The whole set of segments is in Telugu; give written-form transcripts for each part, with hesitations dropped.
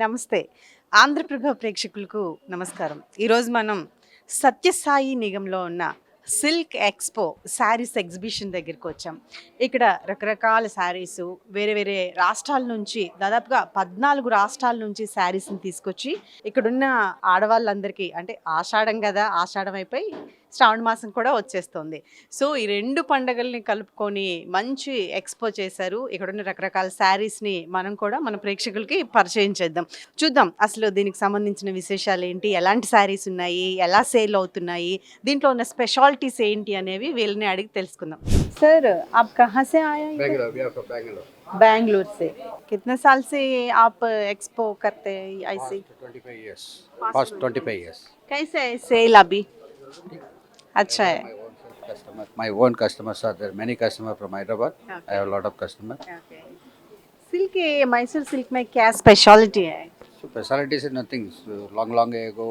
నమస్తే. ఆంధ్రప్రభ ప్రేక్షకులకు నమస్కారం. ఈరోజు మనం సత్యసాయి నిగంలో ఉన్న సిల్క్ ఎక్స్పో శారీస్ ఎగ్జిబిషన్ దగ్గరికి వచ్చాం. ఇక్కడ రకరకాల శారీసు వేరే వేరే రాష్ట్రాల నుంచి దాదాపుగా 14 రాష్ట్రాల నుంచి శారీస్ని తీసుకొచ్చి ఇక్కడున్న ఆడవాళ్ళందరికీ, అంటే ఆషాఢం కదా, ఆషాఢం అయిపోయి శ్రావణ మాసం కూడా వచ్చేస్తుంది. సో ఈ రెండు పండగల్ని కలుపుకొని మంచి ఎక్స్పో చేశారు. ఇక్కడున్న రకరకాల శారీస్ని మనం కూడా మన ప్రేక్షకులకి పరిచయం చేద్దాం. చూద్దాం అసలు దీనికి సంబంధించిన విశేషాలు ఏంటి, ఎలాంటి శారీస్ ఉన్నాయి, ఎలా సేల్ అవుతున్నాయి, దీంట్లో ఉన్న స్పెషాలిటీస్ ఏంటి అనేవి వీళ్ళని అడిగి తెలుసుకుందాం. సార్ आप कहाँ से आए हैं? बैंगलोर से। कितने साल से आप एक्सपो करते हैं ऐसे? 25 years. Past 25 years. कैसे है सेल अभी? अच्छा है. My own customers are there. Many customers from Hyderabad. Okay. I have a lot of customers. Okay. Silk Mysore silk में क्या स्पेशलिटी है? So specialties is nothing. So long ago,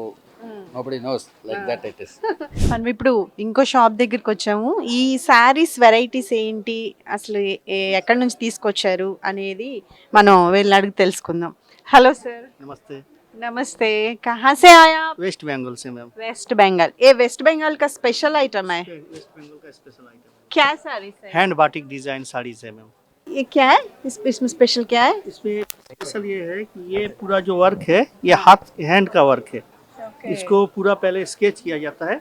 nobody knows like that it is. మనం ఇప్పుడు ఇంకో షాప్ దగ్గరికి వచ్చాము. ఈ శారీస్ వెరైటీస్ ఏంటి, అసలు ఎక్కడి నుంచి తీసుకొచ్చారు అనేది మనం వీళ్ళని అడిగి తెలుసుకుందాం. Hello sir. नमस्ते। नमस्ते, कहाँ से आया आप? वेस्ट बंगाल से मैम। वेस्ट बंगाल. ये वेस्ट बंगाल का स्पेशल आइटम है. वेस्ट बंगाल का स्पेशल आइटम क्या साड़ी है? हैंड बाटिक डिजाइन साड़ीज है मैम। ये क्या है, इसमें स्पेशल क्या है? इसमें स्पेशल ये है कि ये पूरा जो वर्क है ये हाथ हैंड का वर्क है। इसको पूरा पहले स्केच किया जाता है,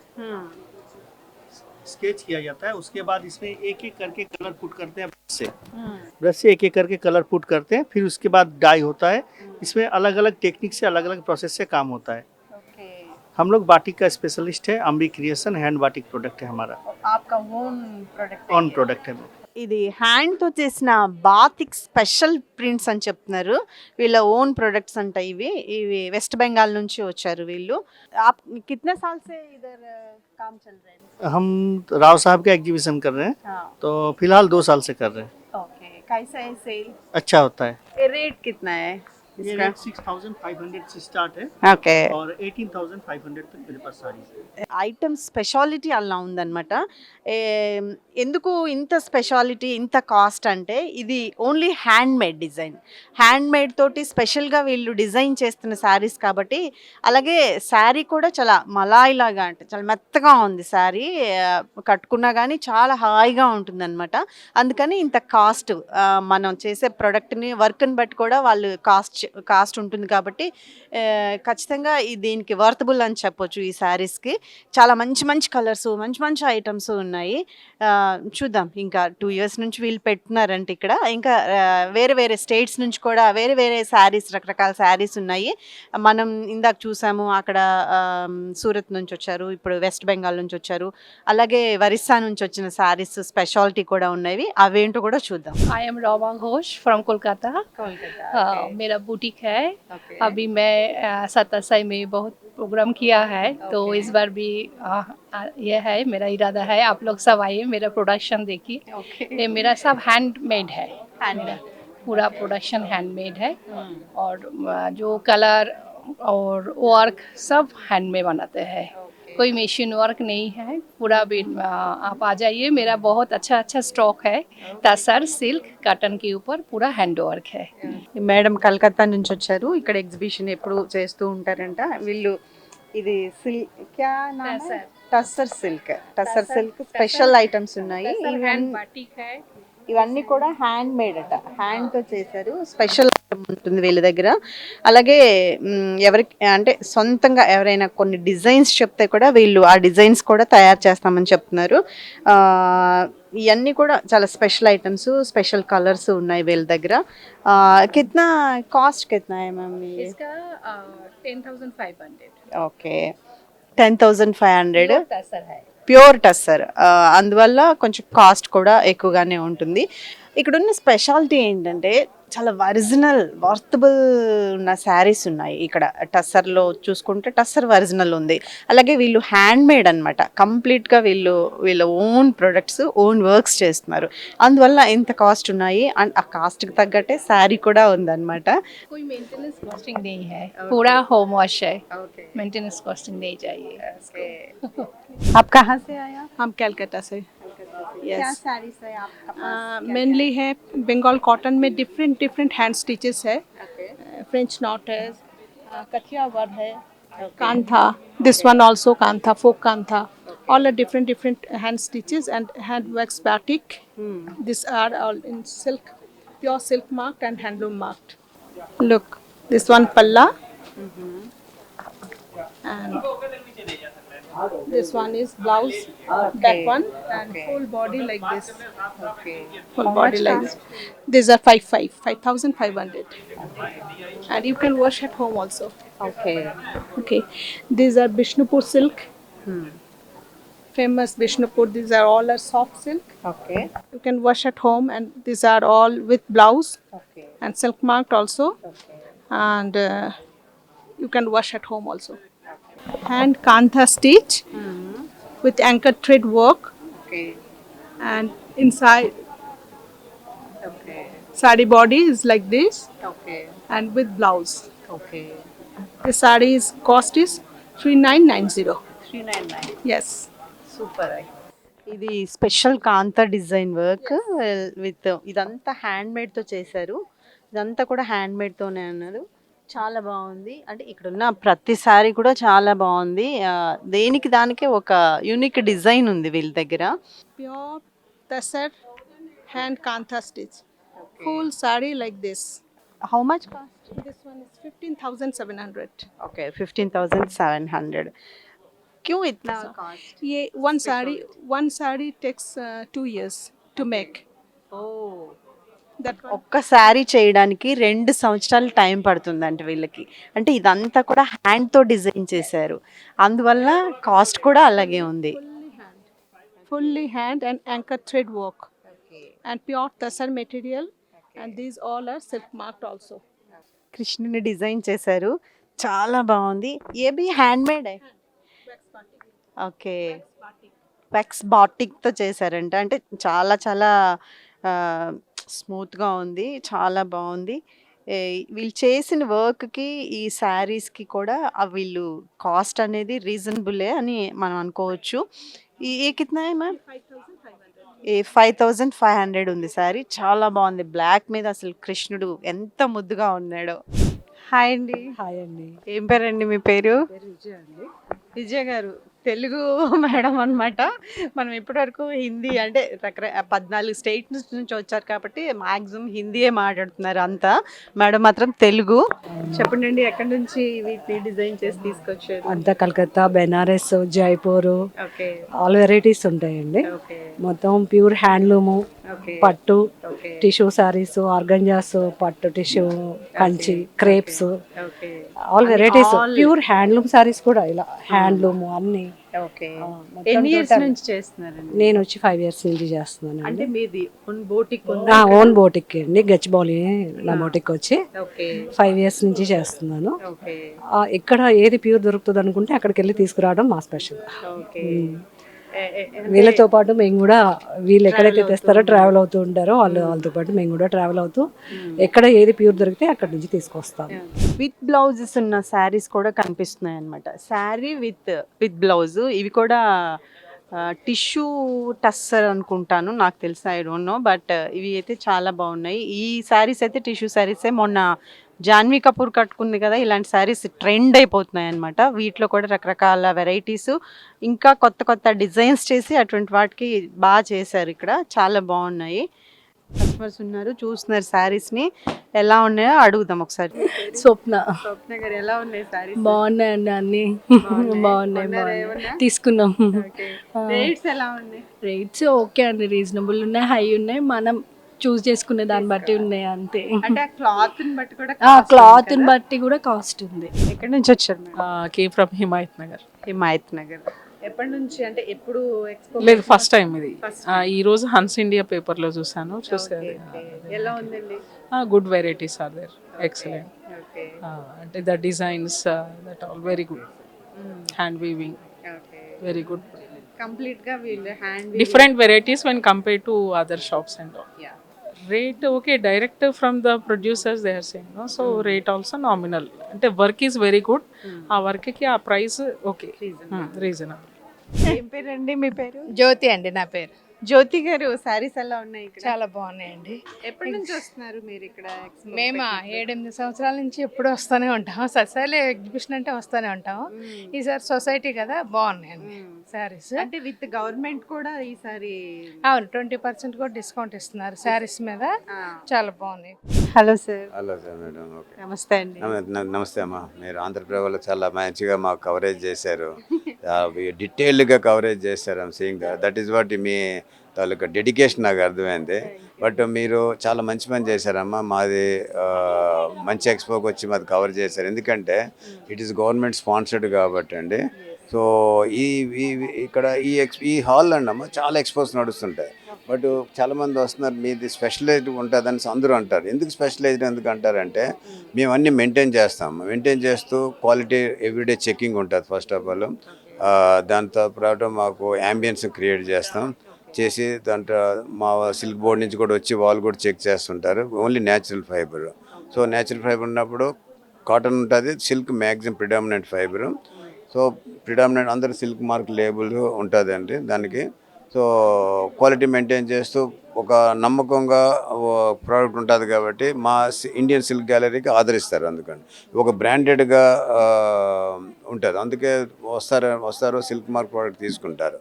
स्केच किया जाता है। उसके बाद इसमें एक एक करके कलर पुट करते हैं ब्रश से एक एक करके कलर पुट करते हैं। फिर उसके बाद डाई होता है। इसमें अलग अलग टेक्निक से अलग अलग प्रोसेस से काम होता है। हम लोग बाटिक का स्पेशलिस्ट है। अम्बी क्रिएशन हैंड बाटिक प्रोडक्ट है हमारा। आपका ओन प्रोडक्ट? ऑन प्रोडक्ट है मैम। ఇది హ్యాండ్తో చేసిన బాతిక్ స్పెషల్ ప్రింట్స్ అని చెప్తున్నారు. వీళ్ళ ఓన్ ప్రొడక్ట్స్ అంట ఇవి. ఇవి వెస్ట్ బెంగాల్ నుంచి వచ్చారు వీళ్ళు. आप कितने साल से इधर काम चल रहे हैं? हम राव साहब का एग्जीबिशन कर रहे हैं। हाँ. तो फिलहाल 2 साल से कर रहे हैं। ओके. कैसा है सेल? अच्छा होता है। ये रेट कितना है ये इसका? रेट 6500 से स्टार्ट है ఓకే. और 18500 तक मेरे पास साड़ी है। ఐటమ్ స్పెషాలిటీ అలా ఉందన్నమాట. ఎందుకు ఇంత స్పెషాలిటీ, ఇంత కాస్ట్ అంటే ఇది only hand made design. Hand made తోటి స్పెషల్గా వీళ్ళు డిజైన్ చేస్తున్న శారీస్ కాబట్టి. అలాగే శారీ కూడా చాలా మలాయ్ లాగా, అంటే చాలా మెత్తగా ఉంది శారీ. కట్టుకున్నా కానీ చాలా హాయిగా ఉంటుందన్నమాట. అందుకని ఇంత కాస్ట్. మనం చేసే ప్రోడక్ట్ని, వర్క్ని బట్టి కూడా వాళ్ళు కాస్ట్ ఉంటుంది కాబట్టి ఖచ్చితంగా దీనికి వర్తబుల్ అని చెప్పొచ్చు. ఈ శారీస్కి చాలా మంచి మంచి కలర్స్, మంచి మంచి ఐటమ్స్ ఉన్నాయి. చూద్దాం. ఇంకా 2 years నుంచి వీళ్ళు పెట్టున్నారంటే ఇక్కడ. ఇంకా వేరే వేరే స్టేట్స్ నుంచి కూడా వేరే వేరే శారీస్, రకరకాల శారీస్ ఉన్నాయి. మనం ఇందాక చూసాము అక్కడ సూరత్ నుంచి వచ్చారు, ఇప్పుడు వెస్ట్ బెంగాల్ నుంచి వచ్చారు, అలాగే ఒరిస్సా నుంచి వచ్చిన శారీస్ స్పెషాలిటీ కూడా ఉన్నాయి. అవేంటో కూడా చూద్దాం. I am Roma Ghosh from Kolkata. मेरा बुटीक है। अभी मैं सत्तासाई में बहुत प्रोग्राम किया है, तो इस बार भी यह है मेरा इरादा है आप लोग सब आइए, मेरा प्रोडक्शन देखिए। ये मेरा सब हैंडमेड है। मेरा पूरा प्रोडक्शन हैंडमेड है और जो कलर और वर्क सब हैंड में बनाते हैं। कोई मशीन वर्क नहीं है। पूरा भी आप आ जाइए, मेरा बहुत अच्छा स्टॉक है। तसर सिल्क कॉटन के ऊपर पूरा हैंड वर्क है। మేడం కలకత్తా నుంచి వచ్చారు. ఇక్కడ ఎగ్జిబిషన్ ఎప్పుడు చేస్తూ ఉంటారంట వీళ్ళు. ఇది క్యా నామ్ హై? Tussar silk. Tussar silk special items ఉన్నాయి. बाटिक है। ఇవన్నీ కూడా హ్యాండ్ మేడ్ అట, హ్యాండ్తో చేశారు. స్పెషల్ ఐటమ్ ఉంటుంది వీళ్ళ దగ్గర. అలాగే ఎవరికి అంటే సొంతంగా ఎవరైనా కొన్ని డిజైన్స్ చెప్తే కూడా వీళ్ళు ఆ డిజైన్స్ కూడా తయారు చేస్తామని చెప్తున్నారు. ఇవన్నీ కూడా చాలా స్పెషల్ ఐటమ్స్, స్పెషల్ కలర్స్ ఉన్నాయి వీళ్ళ దగ్గర. కిतना కాస్ట్ కిतना है मैम ये? इसका 10,500 ఓకే. 10,500 तसर है। ప్యూర్ టస్సర్. అందువల్ల కొంచెం కాస్ట్ కూడా ఎక్కువగానే ఉంటుంది. ఇక్కడున్న స్పెషాలిటీ ఏంటంటే చాలా ఒరిజినల్ వర్తబుల్ ఉన్న శారీస్ ఉన్నాయి ఇక్కడ. టస్సర్లో చూసుకుంటే టస్సర్ ఒరిజినల్ ఉంది. అలాగే వీళ్ళు హ్యాండ్ మేడ్ అనమాట. కంప్లీట్గా వీళ్ళ ఓన్ ప్రొడక్ట్స్, ఓన్ వర్క్స్ చేస్తున్నారు. అందువల్ల ఇంత కాస్ట్ ఉన్నాయి. అండ్ ఆ కాస్ట్కి తగ్గట్టే శారీ కూడా ఉందన్నమాట. कोई मेंटेनेंस कॉस्टिंग नहीं है, पूरा होम वॉश है। मेंटेनेंस कॉस्टिंग नहीं चाहिए। आप कहाँ से आया? हम कैलकाटा से। क्या साड़ीज है आपका पास? मेनली है बंगाल कॉटन में डिफरेंट हैंड स्टिचेस है। French knot है, कठिया वर्क है, kantha. This one also kantha, folk kantha. All are different hand stitches and hand wax batik. These are all in silk, pure silk marked and handloom marked. Look, this one palla. And this one is blouse, that one, and full body like this. Full body like this. These are 5,500. And you can wash at home also. Okay. These are Bishnupur silk. Famous Bishnupur. These are all are soft silk. You can wash at home, and these are all with blouse and silk marked also. And you can wash at home also. Hand kantha stitch with anchor thread work, and inside sari body is like this, and with blouse. The sari's cost is 3990. Yes. Super. ఇది special Kantha design work with ఇదంతా హ్యాండ్ మేడ్తో చేశారు. ఇదంతా కూడా హ్యాండ్ మేడ్తోనే అన్నారు. చాలా బాగుంది. అంటే ఇక్కడ ఉన్న ప్రతి సారీ కూడా చాలా బాగుంది. దేనికి దానికే ఒక యూనిక్ డిజైన్ ఉంది వీళ్ళ దగ్గర. Pure tasar hand kantha stitch. Full sari like this. How much cost? This one is 15,700. Okay, 15,700. क्यों इतना कॉस्ट? ये one sari takes 2 years to make. That one. ఒక్క శారీ చేయడానికి 2 సంవత్సరాలు టైం పడుతుందంట వీళ్ళకి. అంటే ఇదంతా కూడా హ్యాండ్తో డిజైన్ చేశారు, అందువల్ల కాస్ట్ కూడా అలాగే ఉంది. Fully hand and anchor thread work. And pure tasar material, and these all are silk marked also. కృష్ణుని డిజైన్ చేశారు, చాలా బాగుంది. A B handmade. Okay, wax బాటిక్తో చేశారంట. అంటే చాలా చాలా స్మూత్గా ఉంది, చాలా బాగుంది. వీళ్ళు చేసిన వర్క్కి ఈ శారీస్కి కూడా వీళ్ళు కాస్ట్ అనేది రీజనబులే అని మనం అనుకోవచ్చు. ఏ కిतना है మ్యామ్? 5,500 ఉంది శారీ. చాలా బాగుంది, బ్లాక్ మీద అసలు కృష్ణుడు ఎంత ముద్దుగా ఉన్నాడో. హాయ్ అండి. హాయ్ అండి. ఏం పేరండి మీ పేరు? విజయ అండి. విజయ గారు తెలుగు మేడం అనమాట. మనం ఇప్పటివరకు హిందీ అంటే 14 స్టేట్స్ నుంచి వచ్చారు కాబట్టి మ్యాక్సిమం హిందీయే మాట్లాడుతున్నారు అంతా. మేడం మాత్రం తెలుగు. చెప్పండి, ఎక్కడి నుంచి వీటిని డిజైన్ చేసి తీసుకొచ్చారు? అంతా Calcutta, Benaras, Jaipur, okay all varieties ఉంటాయండి. ఓకే మొత్తం ప్యూర్ హ్యాండ్లూము, ఓకే పట్టు, ఓకే టిష్యూ సారీస్, ఆర్గంజాస్, పట్టు tissue, Kanchi, crepes, okay all varieties. Pure handloom sarees కూడా ఇలా హ్యాండ్లూమ్ అన్ని. ఓకే. మొత్తం ఎన్ని ఇయర్స్ total. నుంచి చేస్తున్నారండి? నేను వచ్చి 5 years నుంచి చేస్తున్నాను. అంటే మీది ఓన్ బోటిక్? ఓన్ బోటిక్ అండి, గచ్చిబౌలి నా బోటిక్ వచ్చి ఓకే 5 years నుంచి చేస్తున్నాను. ఓకే ఎక్కడ ఏది ప్యూర్ దొరుకుతుంది అనుకుంటే అక్కడికి వెళ్ళి తీసుకురావడం మా స్పెషల్. ఓకే. వీళ్ళతో పాటు మేము కూడా, వీళ్ళు ఎక్కడైతే తెస్తారో ట్రావెల్ అవుతూ ఉంటారో వాళ్ళతో పాటు మేము కూడా ట్రావెల్ అవుతూ ఎక్కడ ఏది ప్యూర్ దొరికితే అక్కడ నుంచి తీసుకొస్తాం. విత్ బ్లౌజెస్ ఉన్న శారీస్ కూడా కనిపిస్తున్నాయి అనమాట. Sari with blouse. ఇవి కూడా టిష్యూ టస్సర్ అనుకుంటాను, నాకు తెలుసు, ఐ డోంట్ నో. బట్ ఇవి అయితే చాలా బాగున్నాయి. ఈ శారీస్ అయితే టిష్యూ శారీసే. మొన్న జాన్వీ కపూర్ కట్టుకుంది కదా, ఇలాంటి శారీస్ ట్రెండ్ అయిపోతున్నాయి అనమాట. వీటిలో కూడా రకరకాల వెరైటీస్, ఇంకా కొత్త కొత్త డిజైన్స్ చేసి అటువంటి వాటికి బాగా చేశారు. ఇక్కడ చాలా బాగున్నాయి. కస్టమర్స్ ఉన్నారు, చూస్తున్నారు శారీస్ని. ఎలా ఉన్నాయో అడుగుదాం ఒకసారి. స్వప్న. స్వప్న గారు, ఎలా ఉన్నాయి శారీస్? బాగున్నాయండి, అన్ని బాగున్నాయి. తీసుకున్నాం. రేట్స్ ఎలా ఉన్నాయి? రేట్స్ ఓకే అండి, రీజనబుల్ ఉన్నాయి, హై ఉన్నాయి. మనం చూస్ చేసుకునే దాన్ని బట్టి ఉన్నాయి అంతే. అంటే క్లాత్ బట్టి కూడా క్లాత్ బట్టి కూడా కాస్ట్ ఉంది. ఎక్కడి నుంచి వచ్చారు? Came from Himayat Nagar. హిమాయత్ నగర్. ఎప్పటి నుంచి, అంటే ఎప్పుడు ఎక్స్పో? లేదు, ఫస్ట్ టైం ఇది. ఈ రోజు హన్స్ ఇండియా పేపర్ లో చూసాను. ఎలా ఉందండి? Good varieties are there, excellent. అంటే the designs that all very good. Hand weaving very good. Complete గా వీళ్ళు hand different varieties when compare to other shops and all. Rate okay, direct from the producers they are saying, no. So rate also nominal. అంటే వర్క్ ఈస్ వెరీ గుడ్. ఆ వర్క్ కి ఆ ప్రైస్ ఓకే, రీజనబుల్. ఏం పేరండి మీ పేరు? జ్యోతి అండి నా పేరు. జ్యోతి గారు శారీస్ ఎలా ఉన్నాయి ఇక్కడ? చాలా బాగున్నాయండి. ఎప్పటి నుంచి వస్తున్నారు మీరు ఇక్కడ expo మేము పెట్టినప్పుడు? 7-8 సంవత్సరాల నుంచి ఎప్పుడు వస్తూనే ఉంటాం. ససాలే ఎగ్జిబిషన్ అంటే వస్తూనే ఉంటాం. ఈసారి సొసైటీ కదా బాగున్నాయండి శారీస్. అంటే విత్ గవర్నమెంట్ కూడా ఈసారి అవును 20% కూడా డిస్కౌంట్ ఇస్తున్నారు శారీస్ మీద. చాలా బాగున్నాయి. Hello sir. Hello sir madam. Okay నమస్తే అండి. నమస్తే అమ్మా. మీరు ఆంధ్రప్రదేశ్లో చాలా మంచిగా మాకు కవరేజ్ చేశారు, డీటెయిల్డ్గా కవరేజ్ చేశారు. I'm seeing that is what me taluka dedication నాకు అర్థమైంది. బట్ మీరు చాలా మంచి పని చేశారమ్మా. మాది మంచి ఎక్స్పోకి వచ్చి మాది కవర్ చేశారు, ఎందుకంటే ఇట్ ఈస్ గవర్నమెంట్ స్పాన్సర్డ్ కాబట్టి అండి. సో ఇక్కడ ఈ హాల్ అండి అమ్మ చాలా ఎక్స్పోస్ నడుస్తుంటాయి. బట్ చాలామంది వస్తున్నారు, మీది స్పెషలైజ్డ్ ఉంటుందని అందరూ అంటారు. ఎందుకు స్పెషలైజ్డ్ ఎందుకు అంటారంటే మేము అన్నీ మెయింటైన్ చేస్తాము. మెయింటైన్ చేస్తూ క్వాలిటీ ఎవ్రీడే చెకింగ్ ఉంటుంది ఫస్ట్ ఆఫ్ ఆల్. దాంతో పాటు మాకు యాంబియన్స్ క్రియేట్ చేస్తాం, చేసి దాంట్లో మా సిల్క్ బోర్డ్ నుంచి కూడా వచ్చి వాళ్ళు కూడా చెక్ చేస్తుంటారు. Only natural fibre. So natural fibre ఉన్నప్పుడు కాటన్ ఉంటుంది, silk maximum predominant fibre. So predominant అందరూ సిల్క్ మార్క్ లేబుల్ ఉంటుందండి దానికి. సో క్వాలిటీ మెయింటైన్ చేస్తూ ఒక నమ్మకంగా ప్రోడక్ట్ ఉంటుంది కాబట్టి మా ఇండియన్ సిల్క్ గ్యాలరీకి ఆదరిస్తారు. అందుకని ఒక బ్రాండెడ్గా ఉంటుంది, అందుకే వస్తారు సిల్క్ మార్క్ ప్రోడక్ట్ తీసుకుంటారు.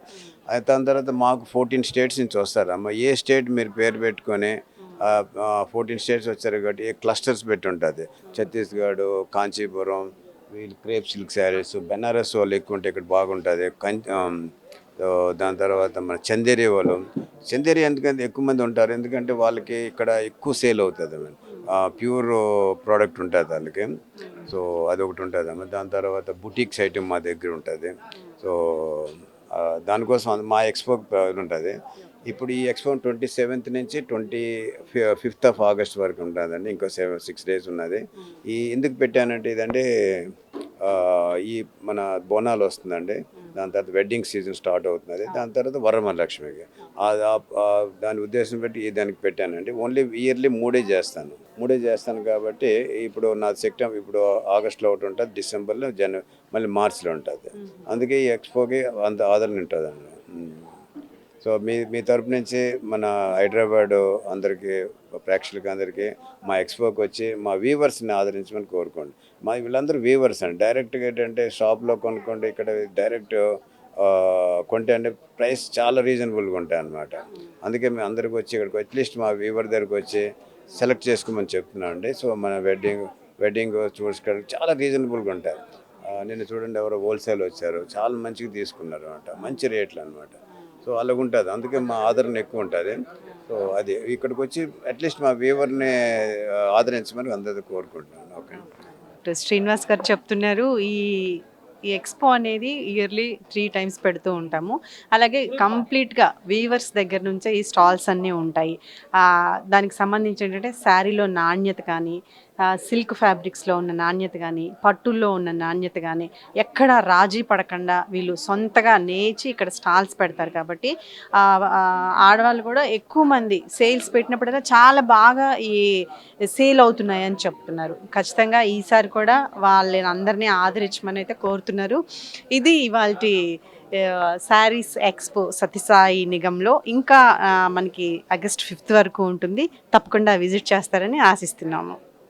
దాని తర్వాత మాకు 14 స్టేట్స్ నుంచి వస్తారు అమ్మ. ఏ స్టేట్ మీరు పేరు పెట్టుకొని 14 స్టేట్స్ వచ్చారు కాబట్టి ఏ క్లస్టర్స్ పెట్టి ఉంటుంది. ఛత్తీస్గఢ్, కాంచీపురం, వీళ్ళు క్రేప్ సిల్క్ శారీస్, బెనారస్ వాళ్ళు ఎక్కువ ఉంటే ఇక్కడ బాగుంటుంది. దాని తర్వాత మన చందేరి వాళ్ళు, చందేరి ఎందుకంటే ఎక్కువ మంది ఉంటారు, ఎందుకంటే వాళ్ళకి ఇక్కడ ఎక్కువ సేల్ అవుతుంది. ప్యూర్ ప్రోడక్ట్ ఉంటుంది వాళ్ళకి. సో అదొకటి ఉంటుంది అమ్మ. దాని తర్వాత బుటీక్స్ ఐటమ్ మా దగ్గర ఉంటుంది. సో దానికోసం మా ఎక్స్పో ఉంటుంది. ఇప్పుడు ఈ ఎక్స్పో 27th నుంచి 25th ఆగస్ట్ వరకు ఉంటుందండి. ఇంకో 6 days ఉన్నది. ఎందుకు పెట్టానంటే ఇదంటే ఈ మన బోనాలు వస్తుందండి, దాని తర్వాత వెడ్డింగ్ సీజన్ స్టార్ట్ అవుతున్నది, దాని తర్వాత వరమహాలక్ష్మికి దాని ఉద్దేశం పెట్టి దానికి పెట్టానండి. ఓన్లీ ఇయర్లీ 3 చేస్తాను కాబట్టి ఇప్పుడు నా సెప్టెంబర్, ఇప్పుడు ఆగస్ట్లో ఒకటి ఉంటుంది, డిసెంబర్లో, మళ్ళీ మార్చిలో ఉంటుంది. అందుకే ఈ ఎక్స్పోకి అంత ఆదరణ ఉంటుందండి. సో మీ తరపు నుంచి మన హైదరాబాద్ అందరికీ, ప్రేక్షకులకి అందరికీ మా ఎక్స్పోకి వచ్చి మా వీవర్స్ని ఆదరించమని కోరుకోండి. మా వీళ్ళందరూ వీవర్స్ అండి. డైరెక్ట్గా ఏంటంటే షాప్లో కొనుక్కోండి, ఇక్కడ డైరెక్ట్ కొంటే అంటే ప్రైస్ చాలా రీజనబుల్గా ఉంటాయి అన్నమాట. అందుకే మేము అందరికి వచ్చి ఇక్కడికి అట్లీస్ట్ మా వీవర్ దగ్గరికి వచ్చి సెలెక్ట్ చేసుకోమని చెప్తున్నాం అండి. సో మన వెడ్డింగ్ చూసుకోవడానికి చాలా రీజనబుల్గా ఉంటాయి. నిన్న చూడండి ఎవరో హోల్సేల్ వచ్చారు, చాలా మంచిగా తీసుకున్నారు అనమాట, మంచి రేట్లు అనమాట. సో అలాగ ఉంటుంది, అందుకే మా ఆదరణ ఎక్కువ ఉంటుంది. సో అది ఇక్కడికి వచ్చి అట్లీస్ట్ మా వీవర్ని ఆదరించమని అందరికీ కోరుకుంటున్నాను. ఓకే. శ్రీనివాస్ గారు చెప్తున్నారు, ఈ ఎక్స్పో అనేది ఇయర్లీ 3 times పెడుతూ ఉంటాము. అలాగే కంప్లీట్గా వీవర్స్ దగ్గర నుంచే ఈ స్టాల్స్ అన్నీ ఉంటాయి. దానికి సంబంధించి ఏంటంటే శారీలో నాణ్యత కానీ, సిల్క్ ఫ్యాబ్రిక్స్లో ఉన్న నాణ్యత కానీ, పట్టుల్లో ఉన్న నాణ్యత కానీ ఎక్కడ రాజీ పడకుండా వీళ్ళు సొంతగా నేర్చి ఇక్కడ స్టాల్స్ పెడతారు. కాబట్టి ఆడవాళ్ళు కూడా ఎక్కువ మంది సేల్స్ పెట్టినప్పుడైనా చాలా బాగా ఈ సేల్ అవుతున్నాయని చెప్తున్నారు. ఖచ్చితంగా ఈసారి కూడా వాళ్ళని అందరినీ ఆదరించమని అయితే కోరుతున్నారు. ఇది ఇవాల్టి శారీస్ ఎక్స్పో సత్యసాయి నిగంలో. ఇంకా మనకి ఆగస్ట్ 5th వరకు ఉంటుంది. తప్పకుండా విజిట్ చేస్తారని ఆశిస్తున్నాము.